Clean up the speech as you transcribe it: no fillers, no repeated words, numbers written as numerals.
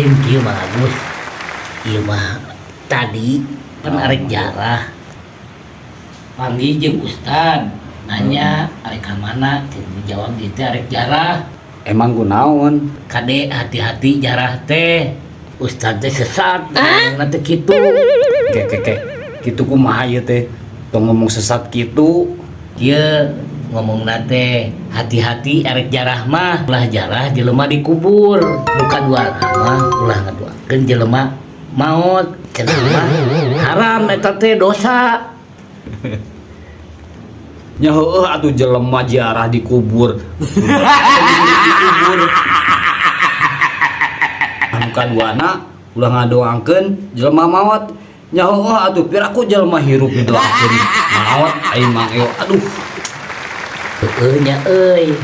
lain kieu mah Agus. Ieu mah tadi pan arek jarah. Panggil jeung Ustad nanya arek ka mana dijawab di teh arek jarah. Emang kunaon? Kade hati-hati jarah teh. Ustad teh sesat nanti kitu. Kek kitu kumaha ieu teh? Tong ngomong sesat kitu. Ieu ngomong nate hati-hati arek jarah mah ulah jarah jelema dikubur bukan dua mah ulah ngaduakeun jelema maut cenah mah haram eta teh dosa. Nya heueuh atuh jelema jarah dikubur. Bukan duana ulah ngadoakeun jelema maot. Nya heueuh atuh piraku jelema hirup didoakeun maot aing mah aduh. Heueuh nya euy.